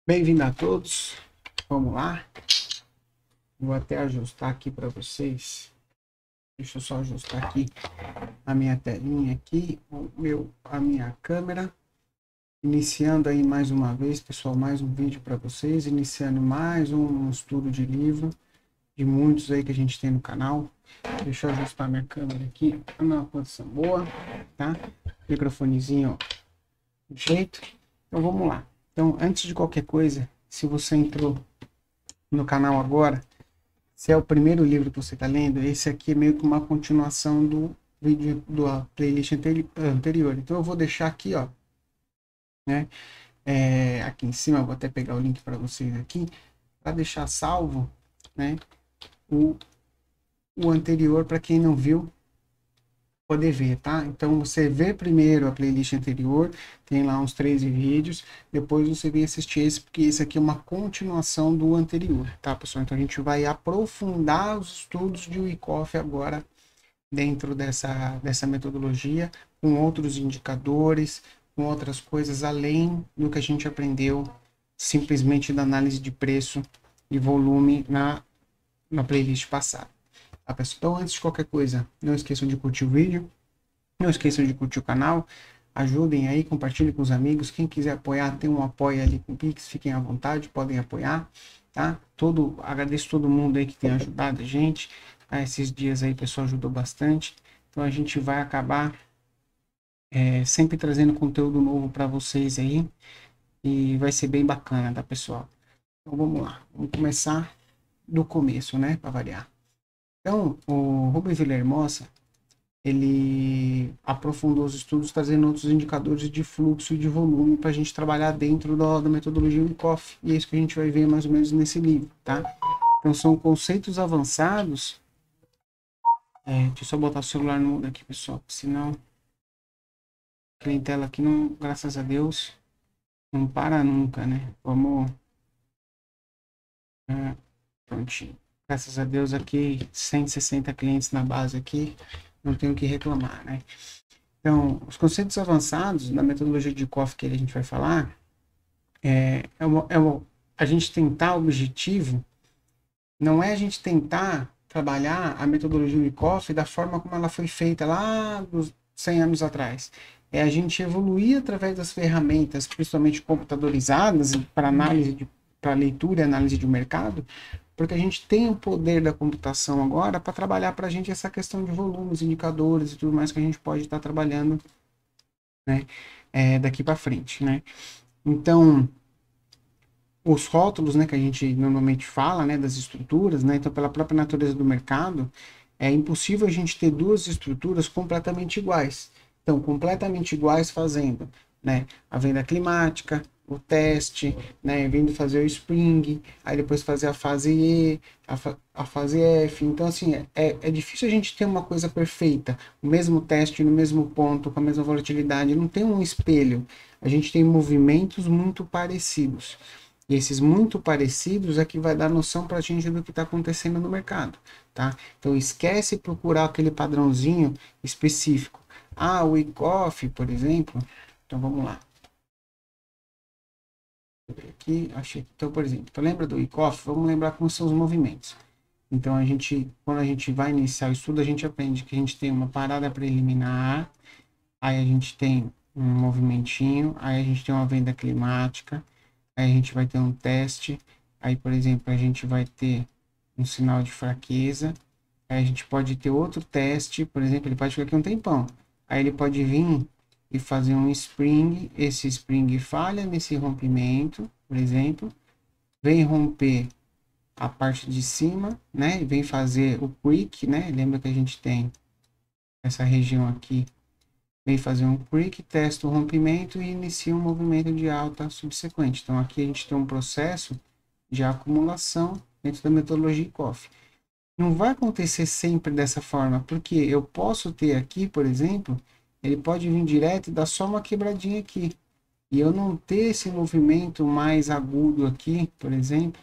Bem-vindo a todos. Vamos lá. Vou até ajustar aqui para vocês. Deixa eu só ajustar aqui a minha telinha aqui, a minha câmera. Iniciando aí mais uma vez, pessoal, mais um vídeo para vocês, iniciando mais um estudo de livro de muitos aí que a gente tem no canal. Deixa eu ajustar minha câmera aqui na posição boa, tá? Microfonezinho, ó, do jeito. Então vamos lá. Então, antes de qualquer coisa, se você entrou no canal agora, se é o primeiro livro que você está lendo, esse aqui é meio que uma continuação do vídeo da playlist anterior. Então eu vou deixar aqui, ó, né? Aqui em cima, eu vou até pegar o link para vocês aqui, para deixar salvo, né? O, o anterior para quem não viu poder ver, tá? Então você vê primeiro a playlist anterior, tem lá uns 13 vídeos, depois você vem assistir esse, porque esse aqui é uma continuação do anterior, tá, pessoal? Então a gente vai aprofundar os estudos de Wyckoff agora dentro dessa metodologia, com outros indicadores, com outras coisas além do que a gente aprendeu simplesmente da análise de preço e volume na playlist passada. Tá, pessoal? Então, antes de qualquer coisa, não esqueçam de curtir o vídeo, não esqueçam de curtir o canal, ajudem aí, compartilhem com os amigos. Quem quiser apoiar, tem um apoio ali com o Pix, fiquem à vontade, podem apoiar, tá? Agradeço todo mundo aí que tem ajudado a gente. Esses dias aí o pessoal ajudou bastante. Então a gente vai acabar sempre trazendo conteúdo novo para vocês aí. E vai ser bem bacana, tá, pessoal? Então vamos lá, vamos começar do começo, né, para variar. Então, o Rubens Villahermosa, ele aprofundou os estudos trazendo outros indicadores de fluxo e de volume para a gente trabalhar dentro da metodologia Wyckoff. E é isso que a gente vai ver mais ou menos nesse livro, tá? Então, são conceitos avançados. Deixa eu só botar o celular no mudo aqui, pessoal, senão a clientela aqui, não, graças a Deus, não para nunca, né? Vamos... prontinho. Graças a Deus aqui, 160 clientes na base aqui, não tenho o que reclamar, né? Então, os conceitos avançados da metodologia de Wyckoff que a gente vai falar, a gente tentar o objetivo, não é a gente tentar trabalhar a metodologia Wyckoff da forma como ela foi feita lá dos 100 anos atrás. É a gente evoluir através das ferramentas, principalmente computadorizadas, para análise, para leitura e análise de mercado, porque a gente tem o poder da computação agora para trabalhar para a gente essa questão de volumes, indicadores e tudo mais que a gente pode estar trabalhando, né, daqui para frente, né? Então, os rótulos, né, que a gente normalmente fala, né, das estruturas, né, então pela própria natureza do mercado, é impossível a gente ter duas estruturas completamente iguais. Então, completamente iguais fazendo, né, a venda climática, o teste, né, vindo fazer o Spring, aí depois fazer a fase E, a fase F. Então, assim, é difícil a gente ter uma coisa perfeita, o mesmo teste no mesmo ponto, com a mesma volatilidade, não tem um espelho. A gente tem movimentos muito parecidos. E esses muito parecidos é que vai dar noção para a gente do que está acontecendo no mercado, tá? Então, esquece procurar aquele padrãozinho específico. Ah, o Wyckoff, por exemplo. Então, vamos lá. Aqui, achei. Então, por exemplo, tu lembra do Wyckoff? Vamos lembrar como são os movimentos. Então, quando a gente vai iniciar o estudo, a gente aprende que a gente tem uma parada preliminar, aí a gente tem um movimentinho, aí a gente tem uma venda climática, aí a gente vai ter um teste, aí, por exemplo, a gente vai ter um sinal de fraqueza, aí a gente pode ter outro teste, por exemplo, ele pode ficar aqui um tempão, aí ele pode vir e fazer um spring, esse spring falha nesse rompimento, por exemplo, vem romper a parte de cima, né, vem fazer o creek, né, lembra que a gente tem essa região aqui, vem fazer um creek, testa o rompimento e inicia um movimento de alta subsequente. Então aqui a gente tem um processo de acumulação dentro da metodologia Wyckoff. Não vai acontecer sempre dessa forma, porque eu posso ter aqui, por exemplo, ele pode vir direto e dar só uma quebradinha aqui. E eu não ter esse movimento mais agudo aqui, por exemplo,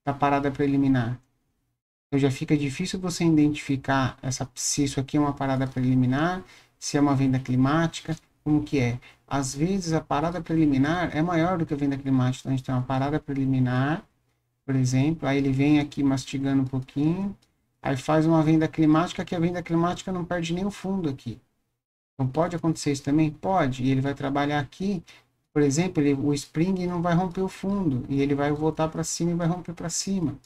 da parada preliminar. Então já fica difícil você identificar se isso aqui é uma parada preliminar, se é uma venda climática. como que é? Às vezes a parada preliminar é maior do que a venda climática. Então a gente tem uma parada preliminar, por exemplo, aí ele vem aqui mastigando um pouquinho, aí faz uma venda climática, que a venda climática não perde nem o fundo aqui. Então pode acontecer isso também? Pode. E ele vai trabalhar aqui, por exemplo, o spring não vai romper o fundo, e ele vai voltar para cima e vai romper para cima.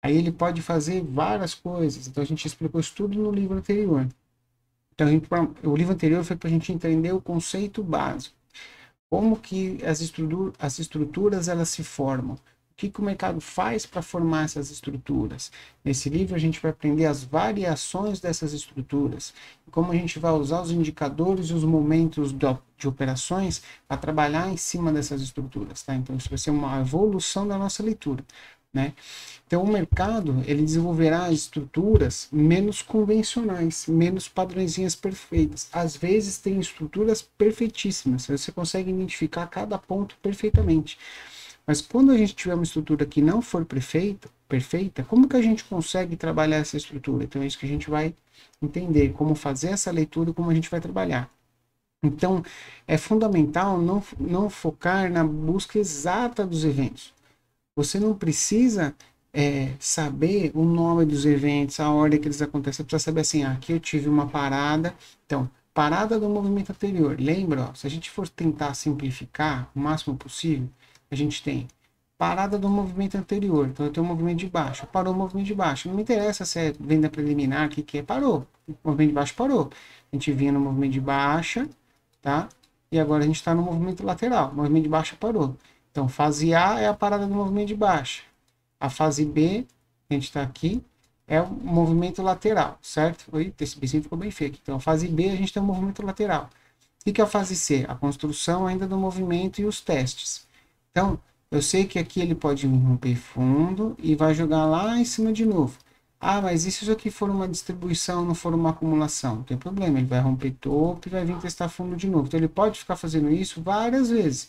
Aí ele pode fazer várias coisas. Então a gente explicou isso tudo no livro anterior. Então o livro anterior foi para a gente entender o conceito básico. Como que as estruturas elas se formam. O que o mercado faz para formar essas estruturas? Nesse livro a gente vai aprender as variações dessas estruturas, como a gente vai usar os indicadores e os momentos de operações para trabalhar em cima dessas estruturas. Tá? Então isso vai ser uma evolução da nossa leitura. Né? Então, o mercado ele desenvolverá estruturas menos convencionais, menos padrõezinhas perfeitas. Às vezes tem estruturas perfeitíssimas, você consegue identificar cada ponto perfeitamente. Mas quando a gente tiver uma estrutura que não for perfeita, como que a gente consegue trabalhar essa estrutura? Então, é isso que a gente vai entender, como fazer essa leitura e como a gente vai trabalhar. Então, é fundamental não focar na busca exata dos eventos. Você não precisa saber o nome dos eventos, a ordem que eles acontecem. Você precisa saber assim, aqui eu tive uma parada. Então, parada do movimento anterior. Lembra, ó, se a gente for tentar simplificar o máximo possível, a gente tem parada do movimento anterior. Então, eu tenho um movimento de baixo. Parou o movimento de baixo. Não me interessa se é venda preliminar, o que é. Parou. O movimento de baixo parou. A gente vinha no movimento de baixa, tá? E agora a gente está no movimento lateral. O movimento de baixa parou. Então, fase A é a parada do movimento de baixa. A fase B, a gente está aqui, é o movimento lateral, certo? Esse bizinho ficou bem feio aqui. Então, a fase B, a gente tem o movimento lateral. O que é a fase C? A construção ainda do movimento e os testes. Então, eu sei que aqui ele pode romper fundo e vai jogar lá em cima de novo. Ah, mas e se isso aqui for uma distribuição, não for uma acumulação? Não tem problema, ele vai romper topo e vai vir testar fundo de novo. Então, ele pode ficar fazendo isso várias vezes.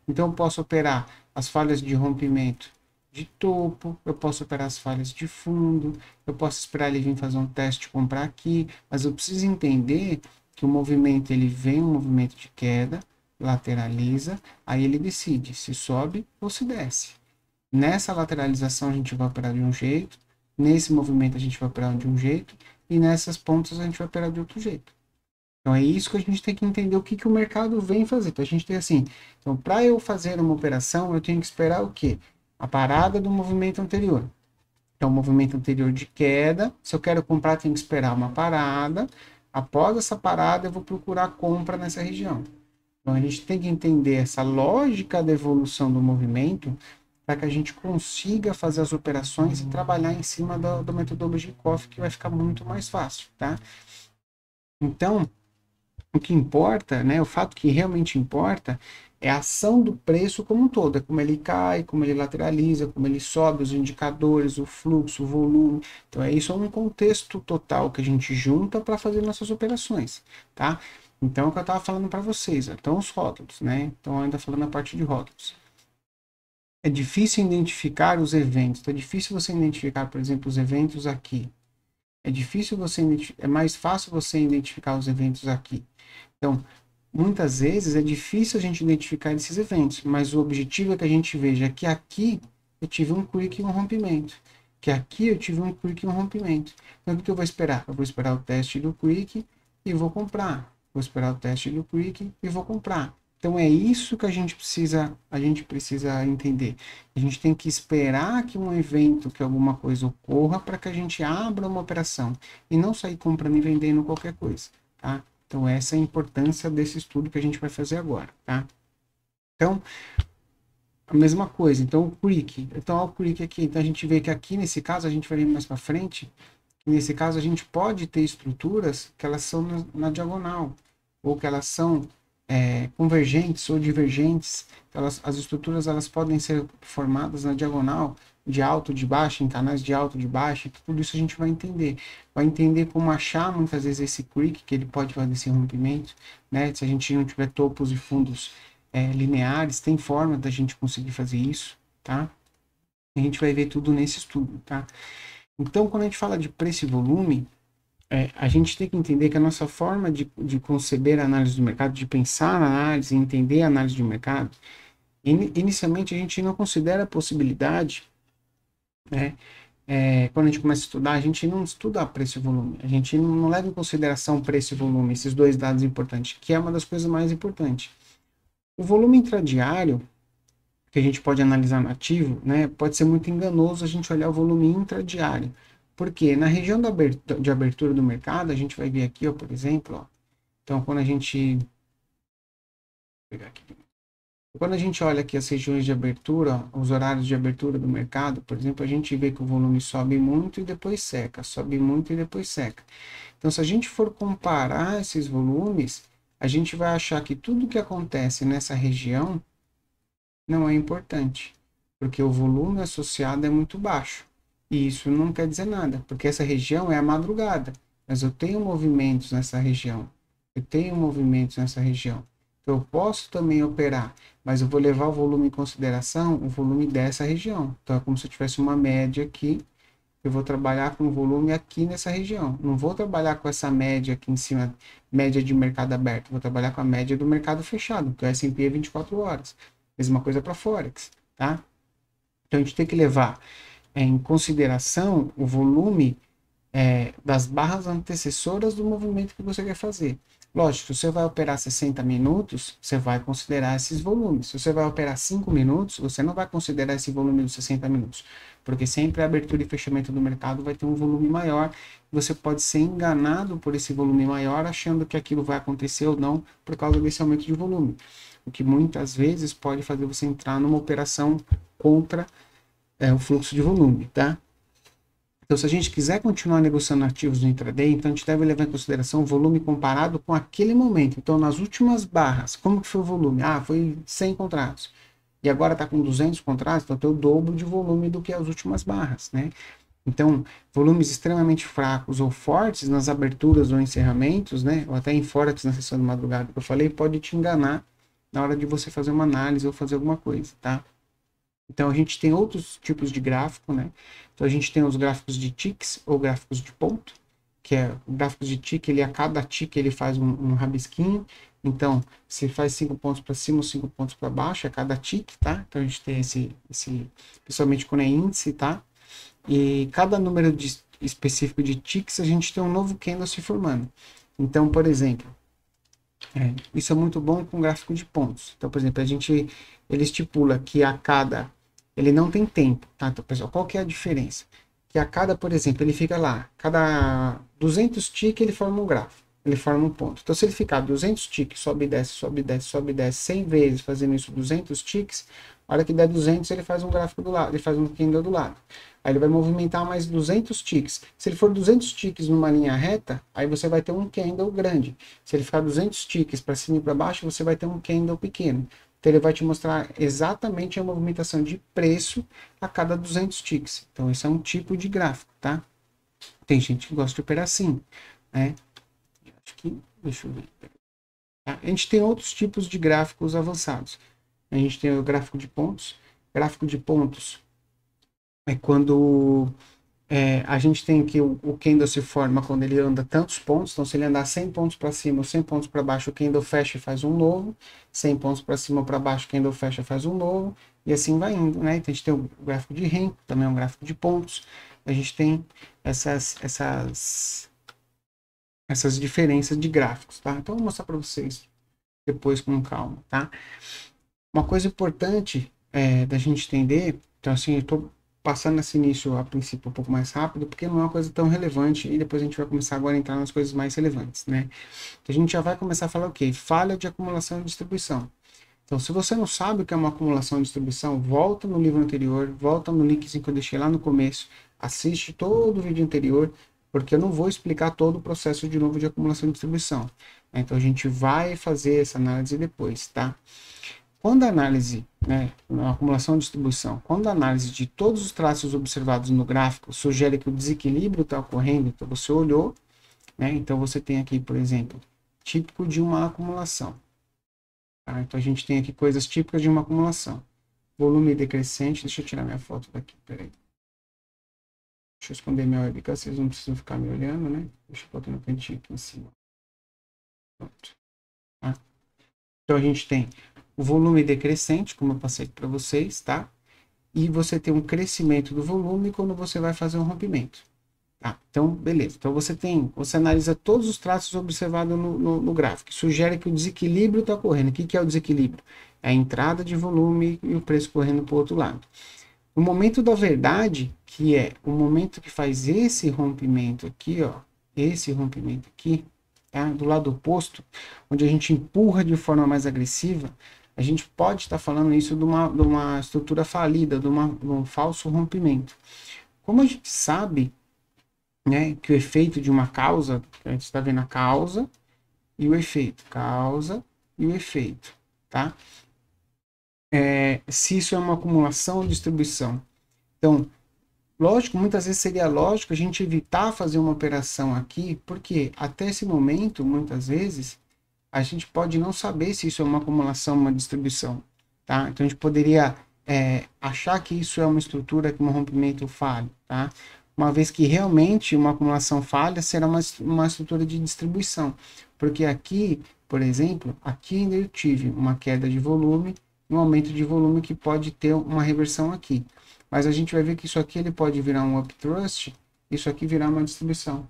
Então, eu posso operar as falhas de rompimento de topo, eu posso operar as falhas de fundo, eu posso esperar ele vir fazer um teste, comprar aqui, mas eu preciso entender que o movimento, ele vem um movimento de queda, lateraliza, aí ele decide se sobe ou se desce. Nessa lateralização a gente vai operar de um jeito, nesse movimento a gente vai operar de um jeito, e nessas pontas a gente vai operar de outro jeito. Então é isso que a gente tem que entender o que o mercado vem fazer. Então a gente tem assim, então para eu fazer uma operação, eu tenho que esperar o quê? A parada do movimento anterior. Então, o movimento anterior de queda, se eu quero comprar, tenho que esperar uma parada. Após essa parada, eu vou procurar compra nessa região. Então, a gente tem que entender essa lógica da evolução do movimento para que a gente consiga fazer as operações e trabalhar em cima da metodologia Coffee, que vai ficar muito mais fácil, tá? Então, o que importa, né, o fato que realmente importa é a ação do preço como um todo, é como ele cai, como ele lateraliza, como ele sobe, os indicadores, o fluxo, o volume. Então, isso é um contexto total que a gente junta para fazer nossas operações, tá? Então, é o que eu estava falando para vocês, então os rótulos, né? Então, ainda falando a parte de rótulos. É difícil identificar os eventos, é difícil você identificar, por exemplo, os eventos aqui. É difícil você é mais fácil você identificar os eventos aqui. Então, muitas vezes é difícil a gente identificar esses eventos, mas o objetivo é que a gente veja que aqui eu tive um quick e um rompimento, que aqui eu tive um quick e um rompimento. Então, o que eu vou esperar? Eu vou esperar o teste do quick e vou comprar. Vou esperar o teste do quick e vou comprar. Então, é isso que a gente precisa entender. A gente tem que esperar que um evento, que alguma coisa ocorra para que a gente abra uma operação e não sair comprando e vendendo qualquer coisa, tá? Então, essa é a importância desse estudo que a gente vai fazer agora, tá? Então, a mesma coisa. Então, o quick. Então, ó, o quick aqui. Então, a gente vê que aqui, nesse caso, a gente vai ver mais para frente, nesse caso, a gente pode ter estruturas que elas são na diagonal, ou que elas são convergentes ou divergentes. As estruturas elas podem ser formadas na diagonal, de alto, de baixo, em canais de alto, de baixo. Tudo isso a gente vai entender. Vai entender como achar muitas vezes esse creek, que ele pode fazer esse rompimento, né? Se a gente não tiver topos e fundos lineares, tem forma da gente conseguir fazer isso, tá? A gente vai ver tudo nesse estudo, tá? Então, quando a gente fala de preço e volume, a gente tem que entender que a nossa forma de conceber a análise do mercado, de pensar na análise, entender a análise de mercado, inicialmente a gente não considera a possibilidade, né? Quando a gente começa a estudar, a gente não estuda preço e volume, a gente não leva em consideração preço e volume, esses dois dados importantes, que é uma das coisas mais importantes. O volume intradiário, que a gente pode analisar no ativo, né, pode ser muito enganoso a gente olhar o volume intradiário. Porque na região de abertura do mercado, a gente vai ver aqui, ó, por exemplo, ó, então quando a gente vou pegar aqui, quando a gente olha aqui as regiões de abertura, os horários de abertura do mercado, por exemplo, a gente vê que o volume sobe muito e depois seca, sobe muito e depois seca. Então, se a gente for comparar esses volumes, a gente vai achar que tudo que acontece nessa região não é importante, porque o volume associado é muito baixo. E isso não quer dizer nada, porque essa região é a madrugada, mas eu tenho movimentos nessa região. Eu tenho movimentos nessa região. Então, eu posso também operar, mas eu vou levar o volume em consideração, o volume dessa região. Então, é como se eu tivesse uma média aqui, eu vou trabalhar com o volume aqui nessa região. Não vou trabalhar com essa média aqui em cima, média de mercado aberto. Vou trabalhar com a média do mercado fechado, que é o S&P 24 horas. Mesma coisa para Forex, tá? Então, a gente tem que levar em consideração o volume das barras antecessoras do movimento que você quer fazer. Lógico, se você vai operar 60 minutos, você vai considerar esses volumes. Se você vai operar 5 minutos, você não vai considerar esse volume dos 60 minutos, porque sempre a abertura e fechamento do mercado vai ter um volume maior. Você pode ser enganado por esse volume maior, achando que aquilo vai acontecer ou não por causa desse aumento de volume, o que muitas vezes pode fazer você entrar numa operação contra o fluxo de volume, tá? Então, se a gente quiser continuar negociando ativos no intraday, então a gente deve levar em consideração o volume comparado com aquele momento. Então, nas últimas barras, como que foi o volume? Ah, foi 100 contratos. E agora está com 200 contratos, então tem o dobro de volume do que as últimas barras, né? Então, volumes extremamente fracos ou fortes nas aberturas ou encerramentos, né? Ou até em forex na sessão de madrugada que eu falei, pode te enganar na hora de você fazer uma análise ou fazer alguma coisa, tá? Então, a gente tem outros tipos de gráfico, né? Então, a gente tem os gráficos de ticks ou gráficos de ponto, que é o gráfico de tick, a cada tick ele faz um rabisquinho. Então, se faz 5 pontos para cima ou 5 pontos para baixo, é cada tick, tá? Então, a gente tem principalmente quando é índice, tá? E cada número específico de ticks, a gente tem um novo candle se formando. Então, por exemplo, isso é muito bom com gráfico de pontos. Então, por exemplo, ele estipula que a cada, ele não tem tempo, tá? Então, pessoal, qual que é a diferença? Que a cada, por exemplo, ele fica lá, cada 200 ticks ele forma um gráfico, ele forma um ponto. Então, se ele ficar 200 ticks, sobe e desce, sobe e desce, sobe e desce, 100 vezes fazendo isso 200 ticks, a hora que der 200 ele faz um gráfico do lado, ele faz um candle do lado. Aí ele vai movimentar mais 200 ticks. Se ele for 200 ticks numa linha reta, aí você vai ter um candle grande. Se ele ficar 200 ticks para cima e para baixo, você vai ter um candle pequeno. Então ele vai te mostrar exatamente a movimentação de preço a cada 200 ticks. Então esse é um tipo de gráfico, tá? Tem gente que gosta de operar assim, né? Acho que, deixa eu ver. A gente tem outros tipos de gráficos avançados. A gente tem o gráfico de pontos. Gráfico de pontos é quando a gente tem que o candle se forma quando ele anda tantos pontos. Então, se ele andar 100 pontos para cima ou 100 pontos para baixo, o candle fecha e faz um novo. 100 pontos para cima ou para baixo, o candle fecha e faz um novo. E assim vai indo, né? Então, a gente tem o gráfico de Renko, também é um gráfico de pontos. A gente tem essas diferenças de gráficos, tá? Então, eu vou mostrar para vocês depois com calma, tá? Uma coisa importante da gente entender, então assim, eu estou passando esse início a princípio um pouco mais rápido, porque não é uma coisa tão relevante, e depois a gente vai começar agora a entrar nas coisas mais relevantes, né? Então, a gente já vai começar a falar o quê? Falha de acumulação e distribuição. Então, se você não sabe o que é uma acumulação e distribuição, volta no livro anterior, volta no linkzinho que eu deixei lá no começo, assiste todo o vídeo anterior, porque eu não vou explicar todo o processo de novo de acumulação e distribuição. Então, a gente vai fazer essa análise depois, tá? Quando a análise, na acumulação e distribuição, quando a análise de todos os traços observados no gráfico sugere que o desequilíbrio está ocorrendo, então você olhou, né? Então você tem aqui, por exemplo, típico de uma acumulação. Tá? Então a gente tem aqui coisas típicas de uma acumulação. Volume decrescente, deixa eu tirar minha foto daqui, peraí. Deixa eu esconder minha webcam, vocês não precisam ficar me olhando, né? Deixa eu botar no cantinho aqui em cima. Pronto. Tá? Então a gente tem o volume decrescente, como eu passei para vocês, tá? E você tem um crescimento do volume quando você vai fazer um rompimento. Tá? Então, beleza. Então você analisa todos os traços observados no gráfico. Sugere que o desequilíbrio está ocorrendo. O que é o desequilíbrio? É a entrada de volume e o preço correndo para o outro lado. No momento da verdade, que é o momento que faz esse rompimento aqui, ó, esse rompimento aqui, tá? Do lado oposto, onde a gente empurra de forma mais agressiva, a gente pode estar falando isso de uma estrutura falida, de um falso rompimento. Como a gente sabe, né, que o efeito de uma causa, a gente está vendo a causa e o efeito, causa e o efeito, tá? Se isso é uma acumulação ou distribuição. Então, lógico, muitas vezes seria lógico a gente evitar fazer uma operação aqui, porque até esse momento, muitas vezes, a gente pode não saber se isso é uma acumulação ou uma distribuição, tá? Então, a gente poderia achar que isso é uma estrutura com um rompimento falho, tá? Uma vez que realmente uma acumulação falha será uma estrutura de distribuição, porque aqui, por exemplo, aqui ainda eu tive uma queda de volume, um aumento de volume que pode ter uma reversão aqui. Mas a gente vai ver que isso aqui ele pode virar um upthrust, isso aqui virar uma distribuição.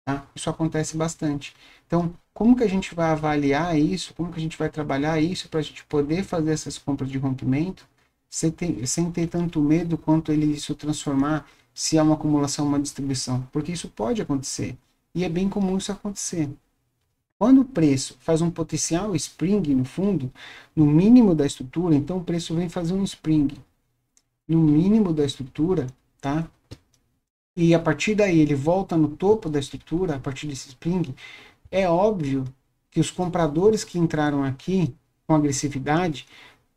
Tá? Isso acontece bastante. Então, como que a gente vai avaliar isso? Como que a gente vai trabalhar isso para a gente poder fazer essas compras de rompimento sem ter tanto medo quanto ele isso transformar se é uma acumulação ou uma distribuição? Porque isso pode acontecer. E é bem comum isso acontecer. Quando o preço faz um potencial spring no fundo, no mínimo da estrutura, então o preço vem fazer um spring no mínimo da estrutura, tá? E a partir daí ele volta no topo da estrutura, a partir desse spring, é óbvio que os compradores que entraram aqui com agressividade,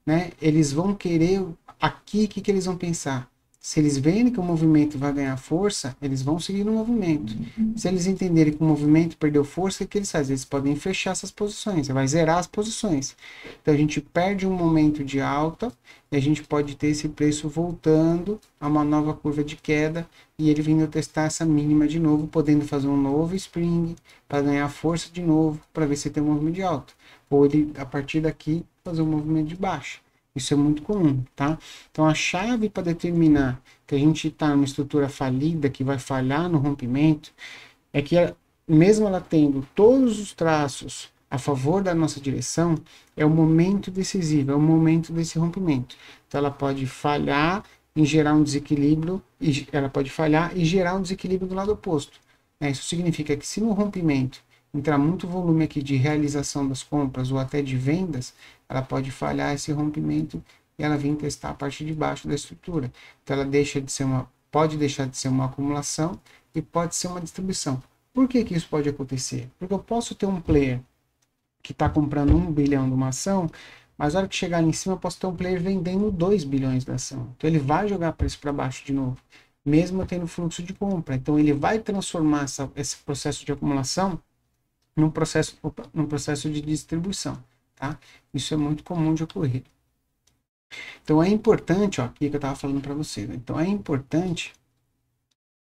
né, eles vão querer aqui, o que eles vão pensar? Se eles verem que o movimento vai ganhar força, eles vão seguir no movimento. Se eles entenderem que o movimento perdeu força, o que eles fazem? Eles podem fechar essas posições, vai zerar as posições. Então a gente perde um momento de alta e a gente pode ter esse preço voltando a uma nova curva de queda e ele vindo testar essa mínima de novo, podendo fazer um novo spring para ganhar força de novo, para ver se tem um movimento de alta. Ou ele, a partir daqui, fazer um movimento de baixa. Isso é muito comum, tá? Então, a chave para determinar que a gente está numa estrutura falida, que vai falhar no rompimento, é que mesmo ela tendo todos os traços a favor da nossa direção, é o momento decisivo, é o momento desse rompimento. Então, ela pode falhar em gerar um desequilíbrio, ela pode falhar e gerar um desequilíbrio do lado oposto. Isso significa que se no rompimento entrar muito volume aqui de realização das compras ou até de vendas, ela pode falhar esse rompimento e ela vem testar a parte de baixo da estrutura. Então ela pode deixar de ser uma acumulação e pode ser uma distribuição. Por que isso pode acontecer? Porque eu posso ter um player que está comprando 1 bilhão de uma ação, mas na hora que chegar ali em cima eu posso ter um player vendendo 2 bilhões da ação. Então ele vai jogar preço para baixo de novo, mesmo tendo fluxo de compra. Então ele vai transformar esse processo de acumulação num processo de distribuição, tá? Isso é muito comum de ocorrer. Então é importante, ó, aqui que eu estava falando para vocês, né? Então é importante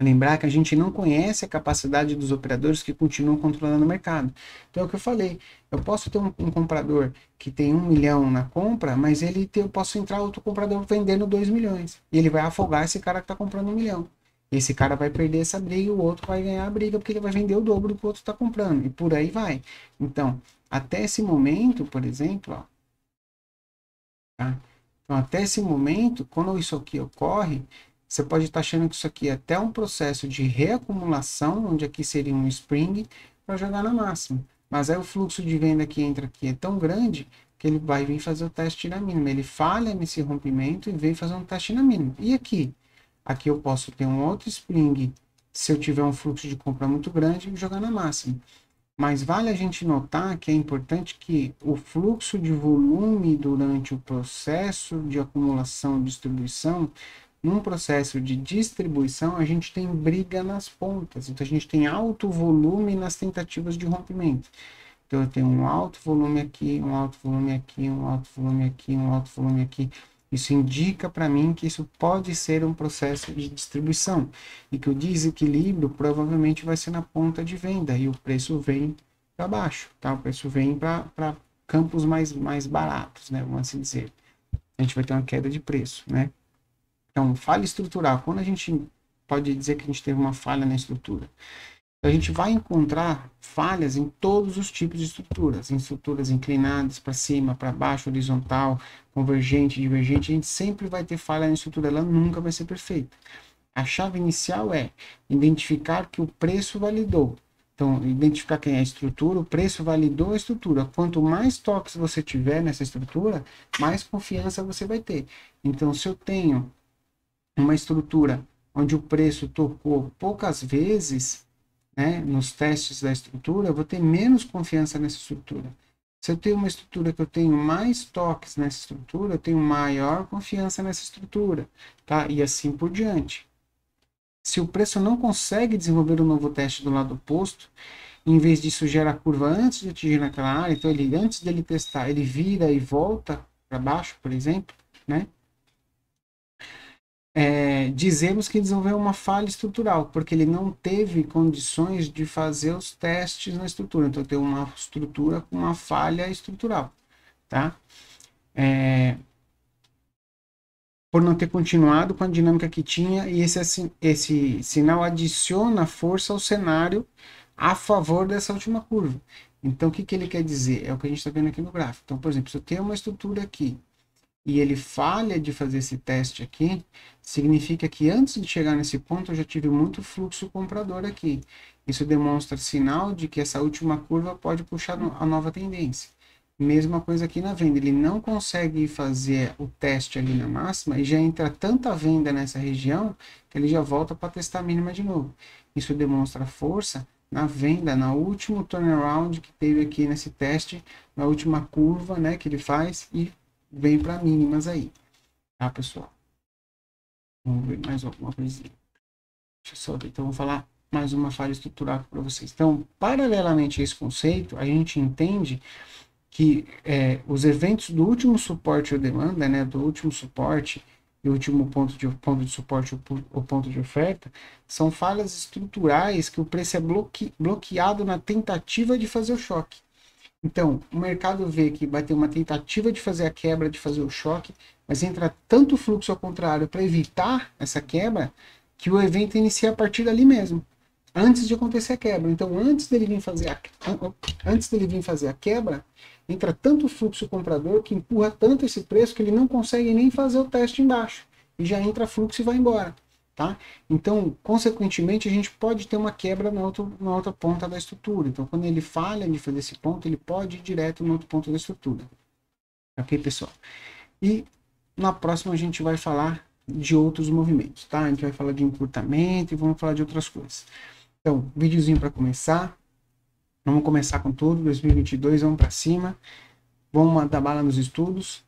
lembrar que a gente não conhece a capacidade dos operadores que continuam controlando o mercado. Então é o que eu falei, eu posso ter um comprador que tem 1 milhão na compra, mas eu posso entrar outro comprador vendendo 2 milhões, e ele vai afogar esse cara que está comprando 1 milhão. Esse cara vai perder essa briga e o outro vai ganhar a briga porque ele vai vender o dobro do que o outro está comprando. E por aí vai. Então, até esse momento, por exemplo, ó, tá? Então, até esse momento, quando isso aqui ocorre, você pode estar achando que isso aqui é até um processo de reacumulação, onde aqui seria um spring, para jogar na máxima. Mas aí o fluxo de venda que entra aqui é tão grande que ele vai vir fazer o teste na mínima. Ele falha nesse rompimento e vem fazer um teste na mínima. E aqui? Aqui eu posso ter um outro spring, se eu tiver um fluxo de compra muito grande, e jogar na máxima. Mas vale a gente notar que é importante que o fluxo de volume durante o processo de acumulação e distribuição, num processo de distribuição, a gente tem briga nas pontas. Então, a gente tem alto volume nas tentativas de rompimento. Então, eu tenho um alto volume aqui, um alto volume aqui, um alto volume aqui, um alto volume aqui. Isso indica para mim que isso pode ser um processo de distribuição e que o desequilíbrio provavelmente vai ser na ponta de venda e o preço vem para baixo, tá? O preço vem para campos mais baratos, né? Vamos assim dizer. A gente vai ter uma queda de preço, né? Então, falha estrutural. Quando a gente pode dizer que a gente teve uma falha na estrutura, a gente vai encontrar falhas em todos os tipos de estruturas, em estruturas inclinadas para cima, para baixo, horizontal, convergente, divergente, a gente sempre vai ter falha na estrutura, ela nunca vai ser perfeita. A chave inicial é identificar que o preço validou. Então, identificar quem é a estrutura, o preço validou a estrutura. Quanto mais toques você tiver nessa estrutura, mais confiança você vai ter. Então, se eu tenho uma estrutura onde o preço tocou poucas vezes, né, nos testes da estrutura, eu vou ter menos confiança nessa estrutura. Se eu tenho uma estrutura que eu tenho mais toques nessa estrutura, eu tenho maior confiança nessa estrutura, tá? E assim por diante. Se o preço não consegue desenvolver um novo teste do lado oposto, em vez disso gera a curva antes de atingir naquela área, então ele, antes dele testar, ele vira e volta para baixo, por exemplo, né? Dizemos que desenvolveu uma falha estrutural, porque ele não teve condições de fazer os testes na estrutura. Então, tem uma estrutura com uma falha estrutural, tá? Por não ter continuado com a dinâmica que tinha, e esse sinal adiciona força ao cenário a favor dessa última curva. Então, o que, que ele quer dizer? É o que a gente está vendo aqui no gráfico. Então, por exemplo, se eu tenho uma estrutura aqui, e ele falha de fazer esse teste aqui, significa que antes de chegar nesse ponto eu já tive muito fluxo comprador aqui. Isso demonstra sinal de que essa última curva pode puxar a nova tendência. Mesma coisa aqui na venda, ele não consegue fazer o teste ali na máxima e já entra tanta venda nessa região que ele já volta para testar a mínima de novo. Isso demonstra força na venda, no último turnaround que teve aqui nesse teste, na última curva, né, que ele faz e vem para mínimas aí, tá, pessoal? Vamos ver mais alguma coisinha. Deixa eu só ver. Então, vou falar mais uma falha estrutural para vocês. Então, paralelamente a esse conceito, a gente entende que os eventos do último suporte ou demanda, né, do último suporte e o último ponto de suporte ou ponto de oferta, são falhas estruturais que o preço é bloqueado na tentativa de fazer o choque. Então, o mercado vê que vai ter uma tentativa de fazer a quebra, de fazer o choque, mas entra tanto fluxo ao contrário para evitar essa quebra, que o evento inicia a partir dali mesmo, antes de acontecer a quebra. Então, antes dele vir fazer a quebra, entra tanto fluxo comprador que empurra tanto esse preço que ele não consegue nem fazer o teste embaixo, e já entra fluxo e vai embora. Tá? Então, consequentemente, a gente pode ter uma quebra na outra ponta da estrutura. Então, quando ele falha de fazer esse ponto, ele pode ir direto no outro ponto da estrutura. Ok, pessoal? E na próxima a gente vai falar de outros movimentos, tá? A gente vai falar de encurtamento e vamos falar de outras coisas. Então, videozinho para começar. Vamos começar com tudo. 2022, vamos para cima. Vamos mandar bala nos estudos.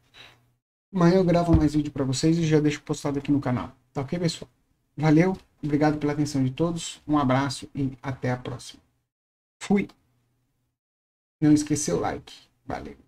Amanhã eu gravo mais vídeo para vocês e já deixo postado aqui no canal. Tá ok, pessoal? Valeu, obrigado pela atenção de todos, um abraço e até a próxima. Fui! Não esqueceu o like. Valeu!